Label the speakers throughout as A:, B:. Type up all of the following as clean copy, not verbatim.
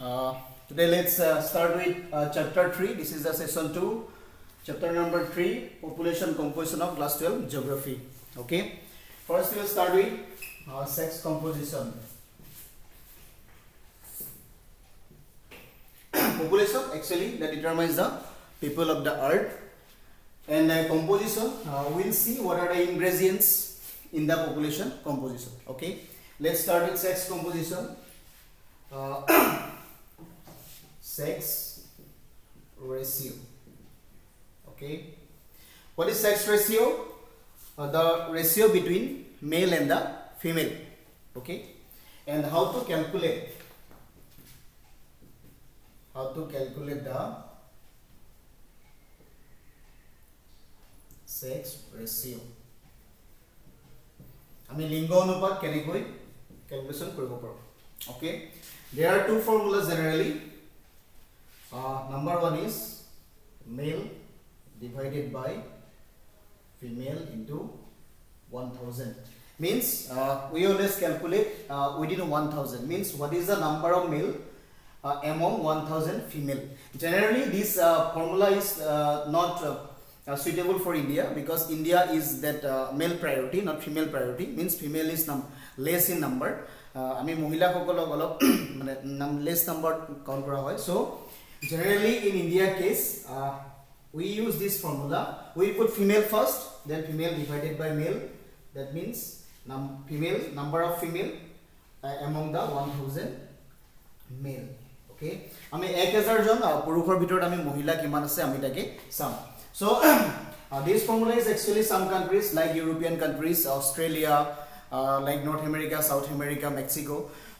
A: Today let's start with chapter 3. This is the session 2, chapter number 3, population composition of class 12 geography. Okay, first we'll start with sex composition. Population actually that determines the people of the earth, and composition we'll see what are the ingredients in the population composition. Okay, let's start with sex composition. Sex ratio. Okay, what is sex ratio? The ratio between male and the female. Okay, and how to calculate the sex ratio. আমি লিঙ্গ অনুপাত কেনেকৈ calculation কৰিব পাৰো. Okay, there are two formulas generally. Number one is male divided by female into 1000. Means we always calculate within 1000. Means what is the number of male among 1000 female. Generally this formula is not suitable for India, because India is that male priority, not female priority. Means female is less in number. আমি মহিলা সকলক অলপ মানে less number count কৰা হয়. So generally in India case we use this formula. We put female first, then female divided by male. That means female number of female among the 1000 male. Okay, আমি 1000 জন পুৰুষৰ ভিতৰত আমি মহিলা কিমান আছে আমি তাকে চাম. So this formula is actually some countries like European countries, Australia, like North America, South America, Mexico.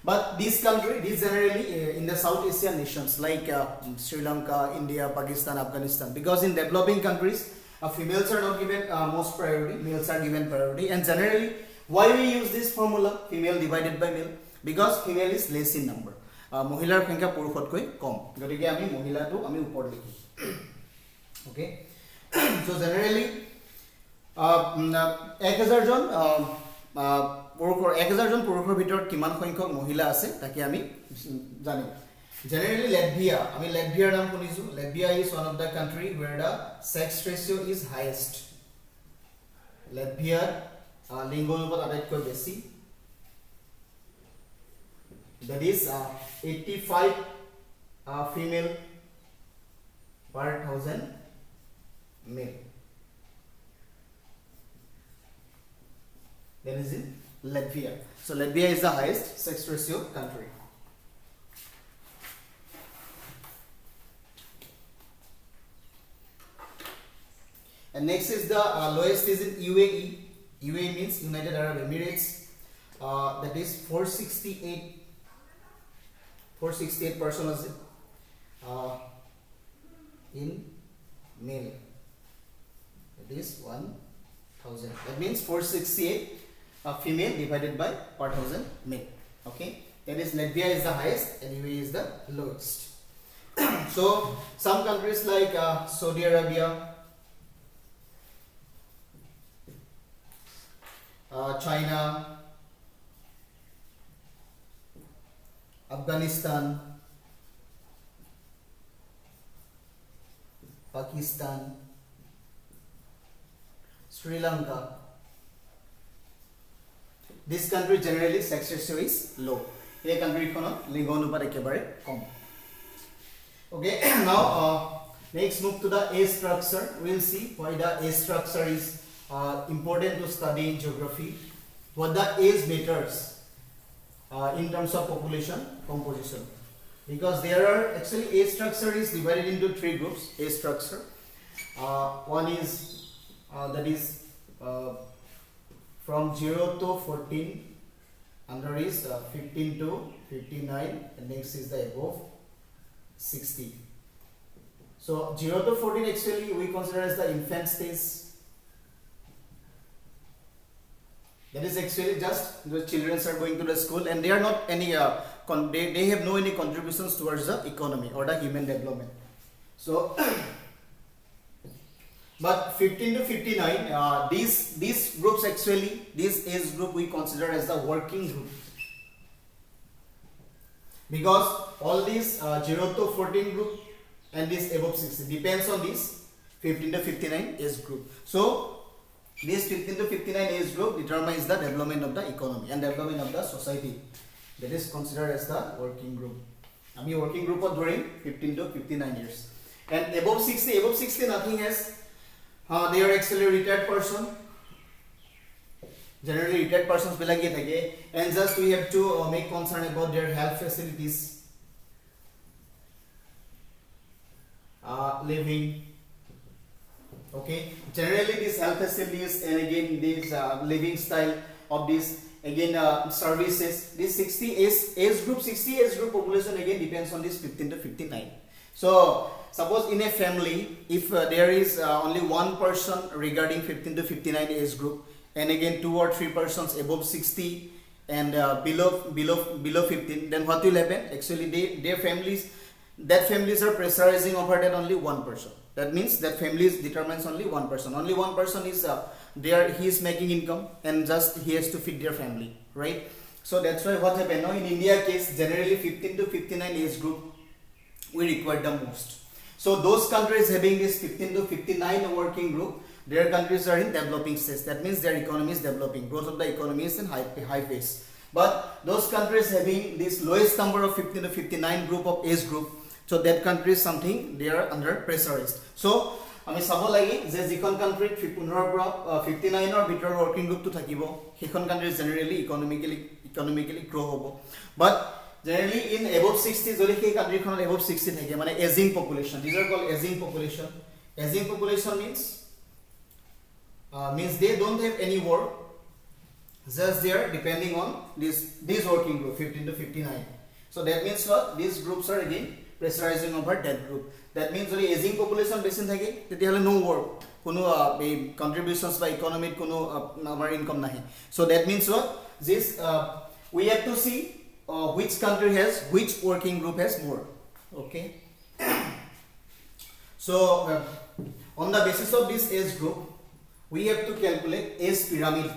A: But this country, this generally in the South Asian nations like Sri Lanka, India, Pakistan, Afghanistan. Because in developing countries, females are not given most priority, males are given priority. And generally, why we use this formula, female divided by male? Because female is less in number. মহিলাৰ সংখ্যা পুৰুষতকৈ কম, গতিকে আমি মহিলাটো আমি ওপৰত লিখি. Okay, so generally 1000 জন পুৰুষৰ 1000 জন পুৰুষৰ ভিতৰত কিমান সংখ্যক মহিলা আছে তাকে আমি জানিম. Generally Latvia, আমি Latviaৰ নাম শুনিছো. Latvia is one of the country where the sex ratio is highest. Latvia লিংগ অনুপাত আটাইতকৈ বেছি. That is 85 female per 1000 male. That is in Latvia. So Latvia is the highest sex ratio country. And next is the lowest is in UAE. UAE means United Arab Emirates. That is 468 persons in male. That is 1000. That means 468 female divided by per 1000 male. Okay, that is Latvia is the highest and UAE is the lowest. So some countries like Saudi Arabia, China, Afghanistan, Pakistan, Sri Lanka, this country generally sex ratio is low. এই countryখনত লিঙ্গ অনুপাত একেবাৰে কম. Okay, now next move to the age structure. We'll see why the age structure is important to study in geography. What the age matters in terms of population composition, because there are actually age structure is divided into 3 groups. Age structure, one is that is from 0 to 14, under is 15 to 59, and next is the above 60. So 0 to 14 actually we consider as the infant stage. That is actually just the children are going to the school and they are not any they have no any contributions towards the economy or the human development. So but 15 to 59, these groups actually, this age group we consider as the working group. because all these 0 to 14 group and this above 60 depends on this 15 to 59 age group. So this 15 to 59 age group determines the development of the economy and development of the society. That is considered as the working group. I mean working group of during 15 to 59 years. And above 60 nothing has. They are actually retired person. Generally retired persons will get again. And just we have to make concern about their health facilities, living. Okay, generally these health facilities and again this living style of this again services. This 60 age group population again depends on this 15 to 59. So suppose in a family if there is only one person regarding 15 to 59 age group and again 2 or 3 persons above 60 and below 15, then what will happen? Actually their families are pressurizing over that only one person. That means that families determines only one person. Only one person is there. He is making income and just he has to feed their family, right? So that's why what happened now in India case generally 15 to 59 age group we require the most. So those countries having this 15 to 59 working group, their countries are in developing stage. That means their economy is developing. Growth of the economy is in high phase. But those countries having this lowest number of 15 to 59 group of age group, so that country is something they are under pressurized. So আমি চাব লাগে যে যিখন কান্ট্ৰিত 15 পৰা 59 ৰ ভিতৰ working group to থাকিব সেইখন কান্ট্ৰি generally economically grow হ'ব. But generally in above 60 যদি সেই কান্ট্ৰিখনত above 60 থাকে মানে aging population, these are called aging population. Aging population means they don't have any work, just they are depending on this working group 15 to 59. So that means what? These groups are again pressurizing over that group. That means যদি aging population বেশি থাকে তেতিয়াহলে no work, কোনো contributions by economy কোনো আমাৰ income নাহে. So that means what? This we have to see which country has which working group has more. Okay. So on the basis of this age group we have to calculate age pyramid.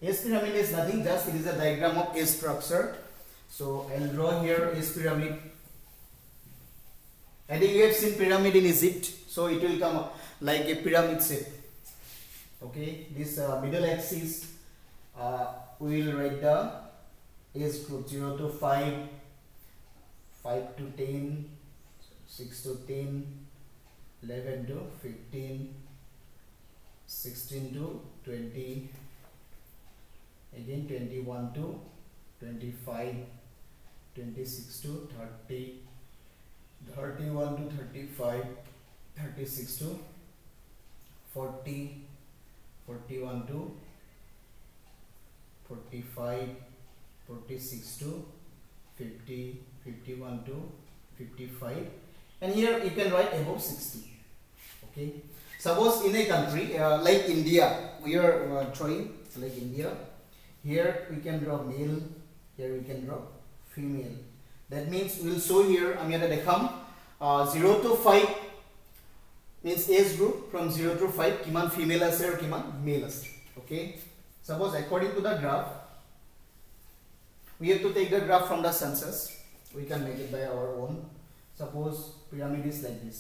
A: Age pyramid is nothing, just it is a diagram of age structure. So I'll draw here age pyramid. I think you have seen pyramid in Egypt, so it will come like a pyramid shape. Okay, this middle axis we will write the age group 0 to 5, 5 to 10, 6 to 10, 11 to 15, 16 to 20, again 21 to 25, 26 to 30, 31 to 35, 36 to 40, 41 to 45, 46 to 50, 51 to 55, and here you can write above 60. Okay, suppose in a country like India, we are drawing like India. Here we can draw male, here we can draw female. That means we will show here I'm going to dekham 0 to 5 means age group from 0 to 5 kiman female ase or kiman male ase. Okay, suppose according to the graph we have to take the graph from the census. We can make it by our own. Suppose pyramid is like this.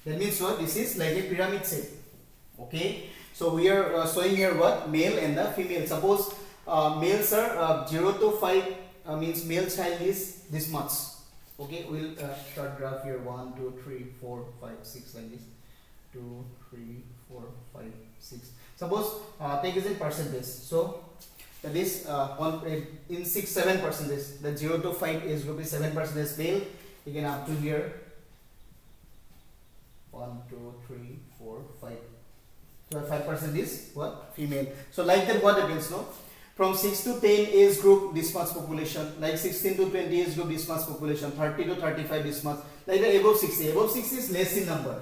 A: That means what? This is like a pyramid shape. Okay, so we are showing here what? Male and the female. Suppose males are 0 to 5 means male child is this much. Okay, we'll start graph here 1 2 3 4 5 6 like this. 2 3 4 5 6. Suppose take it in percentage. So that is in 6 7%. The 0 to 5 age group is 7% male. Again up to here 1 2 3 4 5. So 5% is what? Female. So like that what happens now? From 6 to 10 age group this much population, like 16 to 20 age group this much population, 30 to 35 this much, like that above 60. Above 60 is less in number.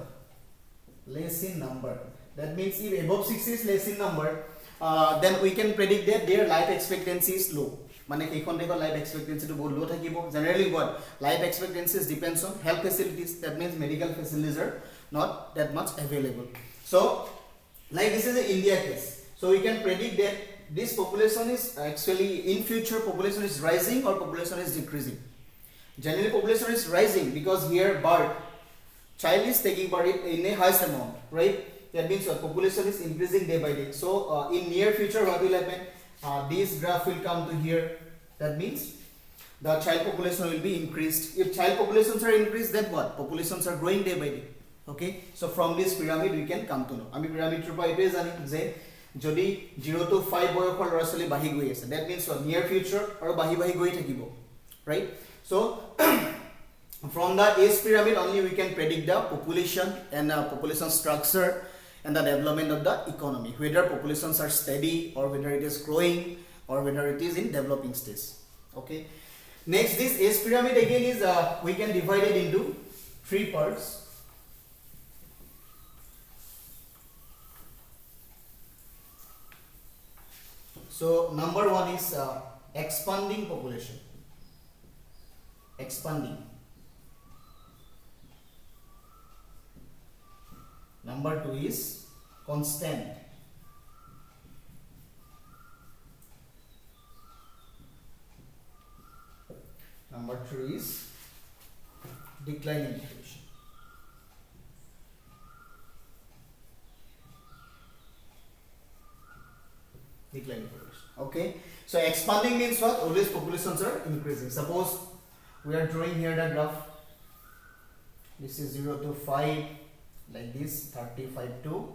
A: Less in number. That means if above 60 is less in number, then we can predict that their life expectancy is low. Mane ekhon dekho life expectancy to bahut low thakibo. Generally what life expectancies depends on health facilities. That means medical facilities are not that much available. So like this is an India case. So we can predict that this population is actually in future population is rising or population is decreasing. Generally population is rising because here birth child is taking birth in a highest amount, right? That means what population is increasing day by day. So in near future what will happen? This graph will come to here. That means the child population will be increased. If child populations are increased, then what? Populations are growing day by day. Okay, so from this pyramid we can come to know. Ami pyramid to pai page ani je jodi 0 to 5 boyokhor lora choli bahi goi ase. That means what near future or bahi goi thakibo, right? So from the age pyramid only we can predict the population and population structure and the development of the economy, whether populations are steady or whether it is growing or whether it is in developing stage. Okay, next this age pyramid again is we can divide it into 3 parts. So number 1 is expanding population. Expanding. Number 2 is constant. Number 3 is declining population. Declining population. Okay. So expanding means what? Always populations are increasing. Suppose we are drawing here the graph. This is 0 to 5. Like this, 35 to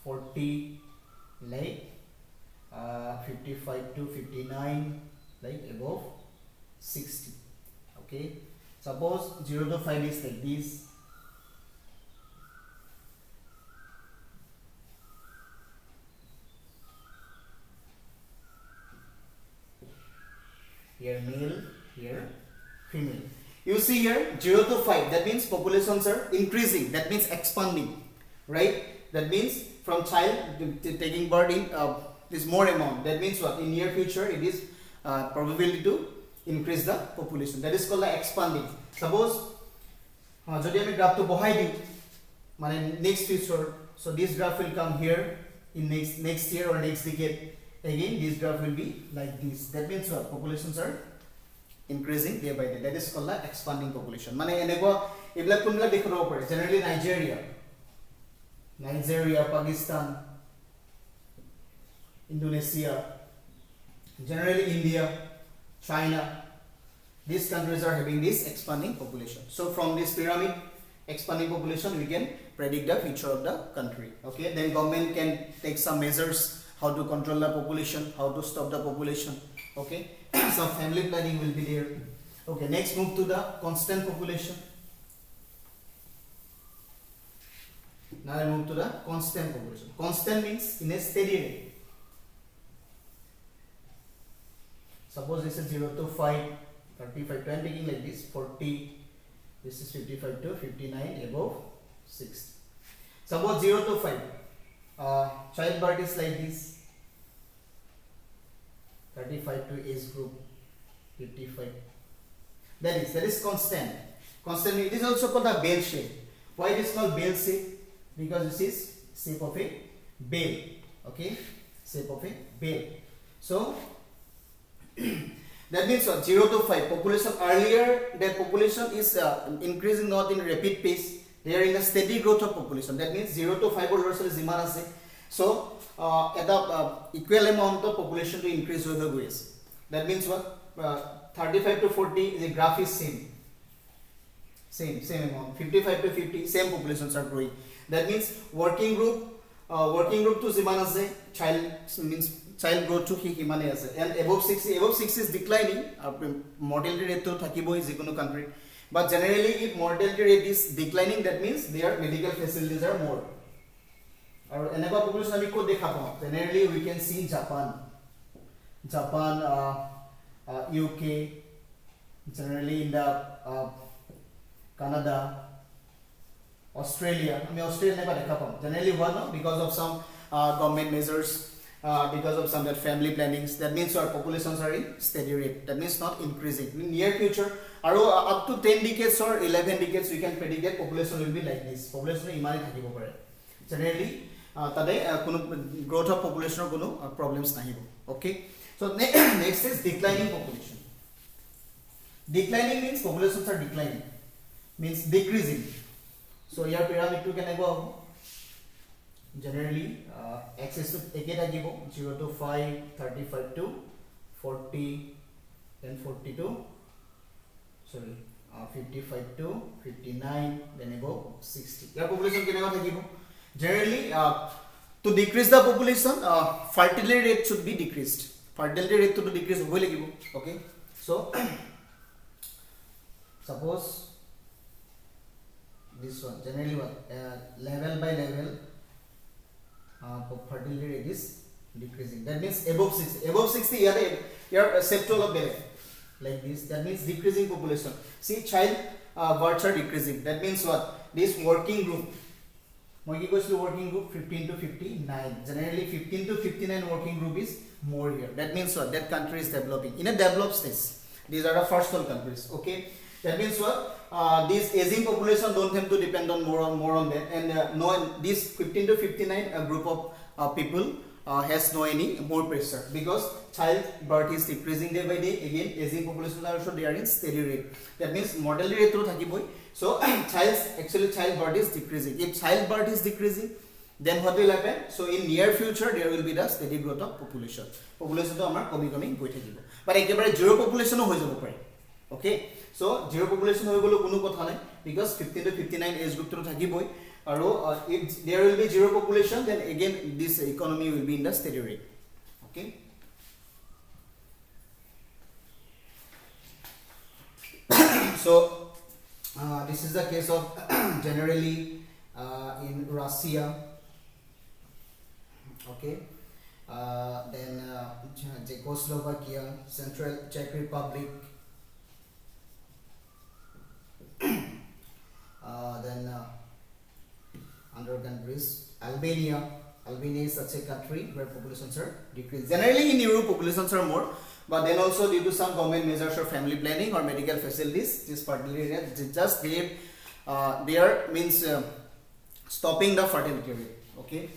A: 40, like 55 to 59, like above 60. Okay, suppose 0 to 5 is like this. Here male, here female. You see here 0 to 5, that means populations are increasing, that means expanding, right? That means from child taking birth in is more amount. That means what? In near future it is probability to increase the population. That is called the expanding. Suppose jodi ami graph to bahai diu mane next future, so this graph will come here in next year or next decade. Again this graph will be like this. That means what? Populations are increasing day by day. That is called the expanding population. Mane eneko ebla kunla dekho pare. Generally Nigeria, Pakistan, Indonesia, generally India, China, these countries are having this expanding population. So from this pyramid expanding population we can predict the future of the country. Okay, then government can take some measures how to control the population, how to stop the population. Okay, some family planning will be there. Okay, next move to the constant population. Now I move to the constant population. Constant means in a steady rate. Suppose this is 0 to 5, 35 to, I am taking like this, 40, this is 55 to 59, above 60. Suppose 0 to 5, childbirth is like this, 35 to age group 55. That is constant. Constant, it is also called a bell shape. Why it is called bell shape? Because this is shape of a bell. Okay, shape of a bell. So that means what? 0 to 5 population, earlier that population is increasing not in rapid pace, they are in a steady growth of population. That means 0 to 5 or less jiman ase, so at the equal amount of population to increase with the ways. That means what? 35 to 40 the graph is same amount. 55 to 50 same populations are growing. That means working group to jiman ase, child means child growth to himane ase, and above 60 is declining. Mortality rate to thakibo is jikono country, but generally if mortality rate is declining, that means their medical facilities are more. Or enaka population ami ko dekha pao, generally we can see Japan, UK, generally in the Canada, Australia, I mean Australia never dekha pam. Generally what no, because of some government measures, because of some that family plannings, that means our populations are in steady rate, that means not increasing in near future, or up to 10 decades or 11 decades we can predict that population will be like this. Population imani thakibo pare generally tade kono growth of population or kono problems nahibo. Okay, so next is declining population. Declining means populations are declining, means decreasing. So here pyramid to can go generally axis to eke thakibo 0 to 5, 35 to 40, then 42, sorry 55 to 59, then above 60. Here population kenega thakibo generally to decrease the population, fertility rate should be decreased. Fertility rate to decrease hobo lagibo. Okay, so suppose this one generally what level by level fertility rate is decreasing, that means above 60. Above 60 here septal of belly like this, that means decreasing population. See, child births are decreasing, that means what, this working group working group 15 to 59, generally 15 to 59 working group is more here. That means what, that country is developing in a developed stage. These are the first world countries. Okay, that means what, this aging population don't have to depend on more on that, and no, this 15 to 59 group of people has no any more pressure, because child birth is decreasing day by day. Again, aging population are also they are in steady rate, that means mortality rate to thakiboi. So child birth is decreasing. If child birth is decreasing, then what will happen? So in near future there will be the steady growth of population. Population to amar komi goi thakibo, but ekebare zero population hoi jabo pare. Okay, so zero population hoi golo kono kotha nai, because 15 to 59 age group to thakiboi. Or if there will be zero population, then again this economy will be in the steady rate. Okay, so this is the case of generally in Russia. Okay, then Czechoslovakia, Central Czech Republic, then other countries, Albania is such a country where populations are decreased. Generally in Europe populations are more, but then also due to some government measures or family planning or medical facilities, this fertility rate just they are means stopping the fertility rate. Okay,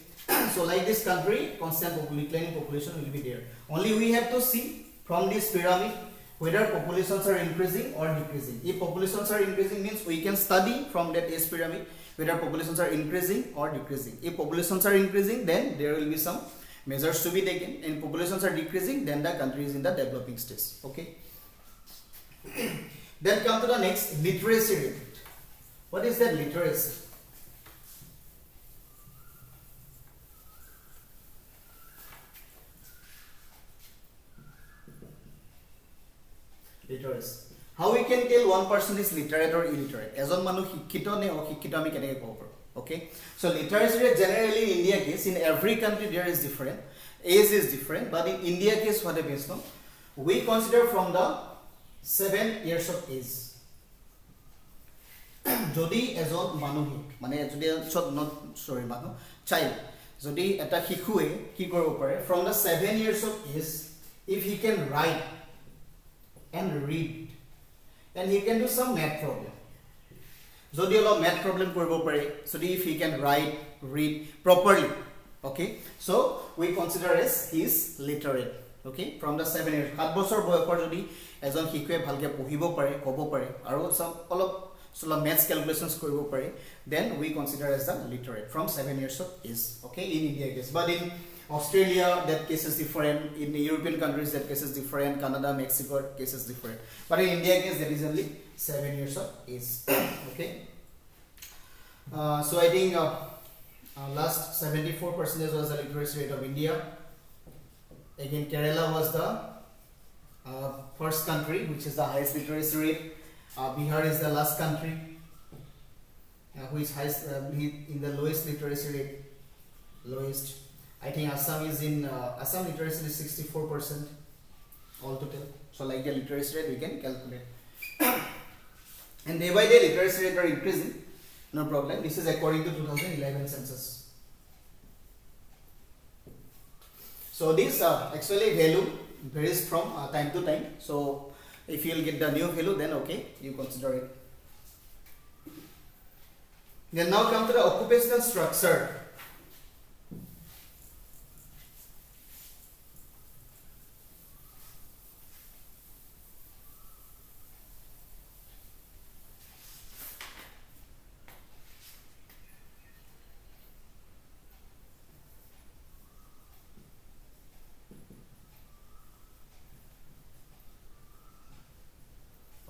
A: so like this country, constant declining population will be there. Only we have to see from this pyramid whether populations are increasing or decreasing. If populations are increasing, means we can study from that S pyramid whether populations are increasing or decreasing. If populations are increasing, then there will be some measures to be taken, and populations are decreasing, then the country is in the developing stage. Okay, then come to the next, literacy rate. What is that literacy? Literacy. How we can tell one person is literate or illiterate? Ejon manu shikkito ne ashikkito ami keneke kobo paru. Okay, so literacy rate generally in India case, in every country there is different, age is different, but in India case what happens, no, we consider from the 7 years of age. Jodi ejon manuhi mane jodi not sorry manu child jodi eta hikue ki koribo pare from the 7 years of age, if he can write and read, and he can do some math problem. Jodi alo math problem koribo pare, so if he can write, read properly. Okay, so we consider as he is literate. Okay, from the 7 years 7 বছৰ বয়সৰ যদি এজন শিশুৱে ভালকে পঢ়িব পাৰে, ক'ব পাৰে, আৰু অলপ maths calculations koribo pare, then we consider as the literate from 7 years of age. Okay, in India case, but in Australia that case is different, in the European countries that case is different, Canada, Mexico case is different, but in India case that is only 7 years of age. Okay, so I think last 74% was the literacy rate of India. Again, Kerala was the first country which is the highest literacy rate. Bihar is the last country who is highest in the lowest literacy rate. Lowest, I think Assam is in Assam literacy is 64% all total. So like the literacy rate we can calculate, and day by day literacy rate are increasing. No problem. This is according to 2011 census. So this actually value varies from time to time. So if you will get the new value, then okay, you consider it. Then now come to the occupational structure.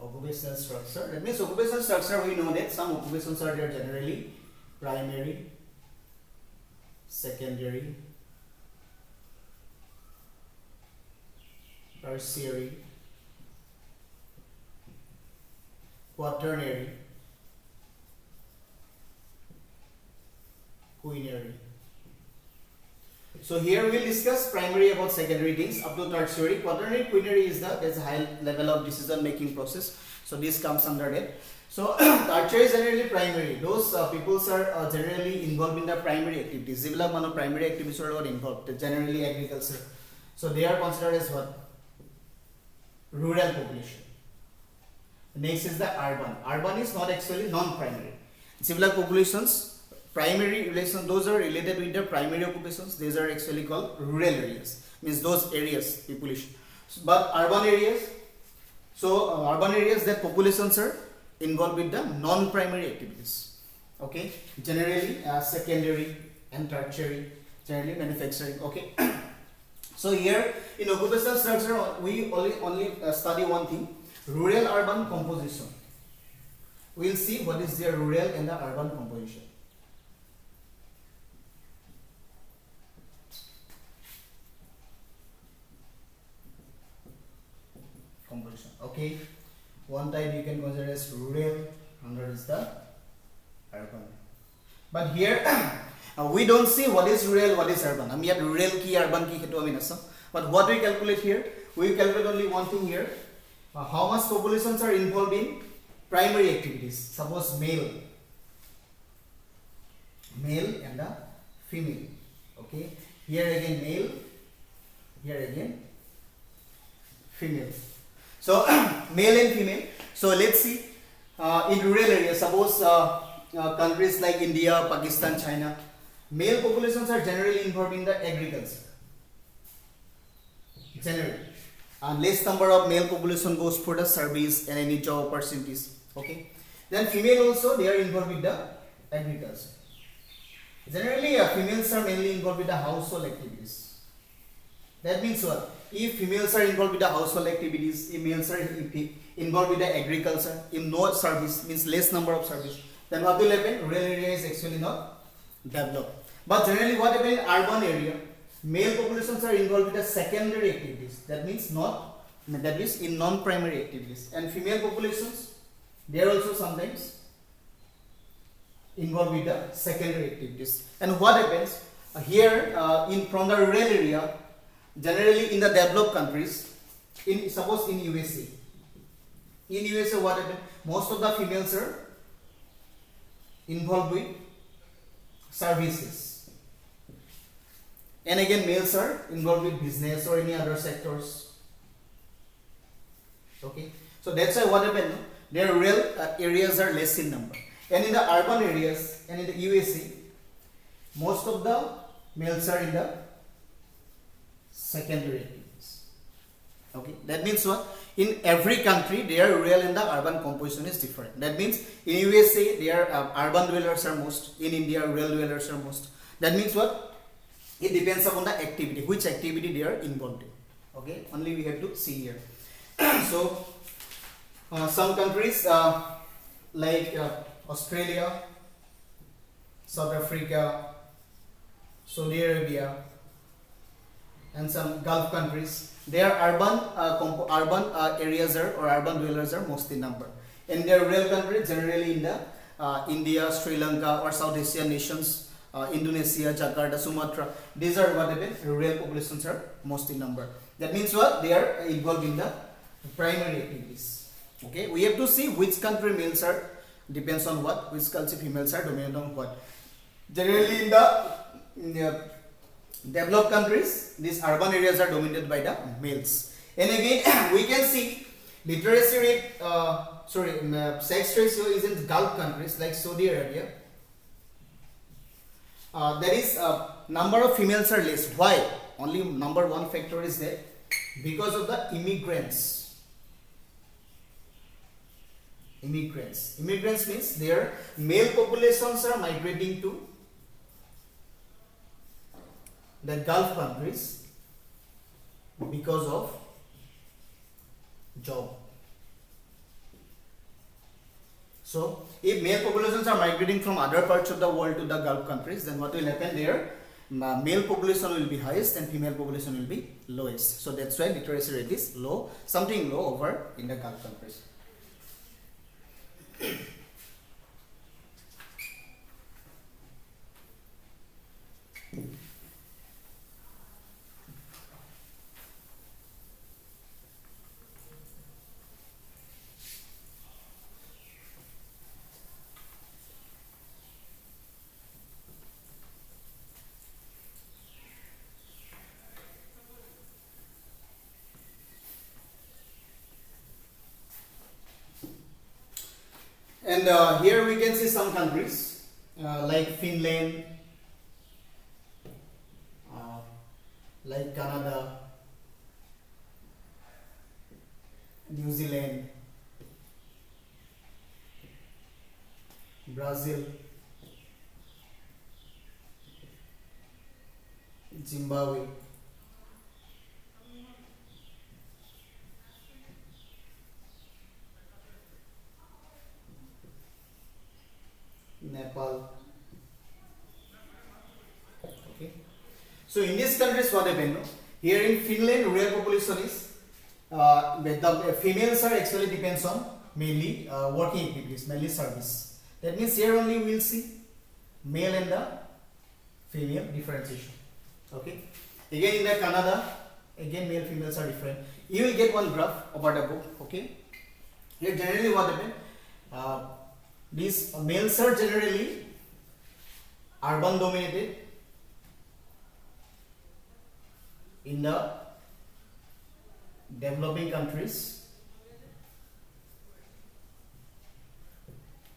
A: Occupational structure. That means occupational structure, we know that some occupations are there generally primary, secondary, tertiary, quaternary, quinary. So here we will discuss primary about secondary things up to tertiary. Quaternary, quinary is there's a high level of decision making process. So this comes under that. So tertiary is generally primary. Those peoples are generally involved in the primary activities. Zivla mano primary activities are involved. Generally agriculture. So they are considered as what? Rural population. Next is the urban. Urban is not actually non-primary. Similar populations. Primary relation, those are related with the primary occupations. These are actually called rural areas, means those areas population. But urban areas, so urban areas, that populations are involved with the non-primary activities. Okay, generally secondary and tertiary, generally manufacturing. Okay, so here in occupational structure we only study one thing: rural urban composition. We will see what is their rural and the urban composition. Composition. Okay, one type you can consider as rural, another is the urban. But here we don't see what is rural, what is urban. We have rural ki, urban ki, but what we calculate here, we calculate only one thing here: how much populations are involved in primary activities. Suppose male and the female. Okay, here again male, here again female. So male and female. So let's see in rural areas, suppose countries like India, Pakistan, China, male populations are generally involved in the agriculture. Generally, less number of male population goes for the service and any job opportunities. Okay, then female also, they are involved with the agriculture. Generally, females are mainly involved with the household activities. That means what? If females are involved with the household activities, if males are involved with the agriculture, if no service, means less number of service, then what will happen? Rural area is actually not developed. But generally what happens in urban area, male populations are involved with the secondary activities. That means in non-primary activities. And female populations, they are also sometimes involved with the secondary activities. And what happens here from the rural area, generally in the developed countries, suppose in USA. In USA what happens? Most of the females are involved with services. And again males are involved with business or any other sectors. Okay. So that's why what happens? Their rural areas are less in number. And in the urban areas and in the USA, most of the males are in the secondary activities. Okay, that means what? In every country, their rural and the urban composition is different. That means in USA, their urban dwellers are most. In India, rural dwellers are most. That means what? It depends upon the activity, which activity they are involved in. Okay, only we have to see here. So, some countries like Australia, South Africa, Saudi Arabia, and some Gulf countries, their urban areas or urban dwellers are most in number. In their rural countries, generally in the India, Sri Lanka, or South Asian nations, Indonesia, Jakarta, Sumatra, these are what happen, rural populations are most in number. That means what? They are involved in the primary activities. Okay, we have to see which country males are depends on what, which culture females are dominant on what. Generally in the developed countries, these urban areas are dominated by the males. And again we can see literacy rate, sex ratio is in Gulf countries like Saudi Arabia. There is number of females are less. Why? Only number one factor is there, because of the immigrants. Immigrants means their male populations are migrating to the Gulf countries because of job. So if male populations are migrating from other parts of the world to the Gulf countries, then what will happen there? Male population will be highest and female population will be lowest. So that's why literacy rate is low, something low over in the Gulf countries. And here we can see some countries like Finland, like Canada, New Zealand, Brazil, Zimbabwe, Nepal. Okay. So in these countries what happened? No? Here in Finland, rural population is the females are actually depends on mainly working activities, mainly service. That means here only we will see male and the female differentiation. Okay. Again in the Canada, again male females are different. You will get one graph about the book. Okay. Here generally what happened? These males are generally urban dominated in the developing countries,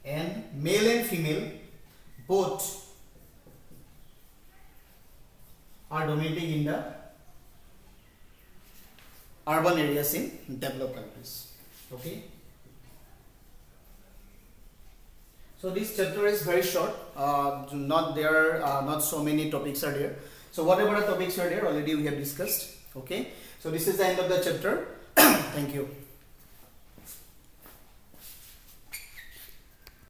A: and male and female both are dominating in the urban areas in developed countries. Okay. So this chapter is very short. Not so many topics are there. So whatever the topics are there already we have discussed. Okay. So this is the end of the chapter. Thank you.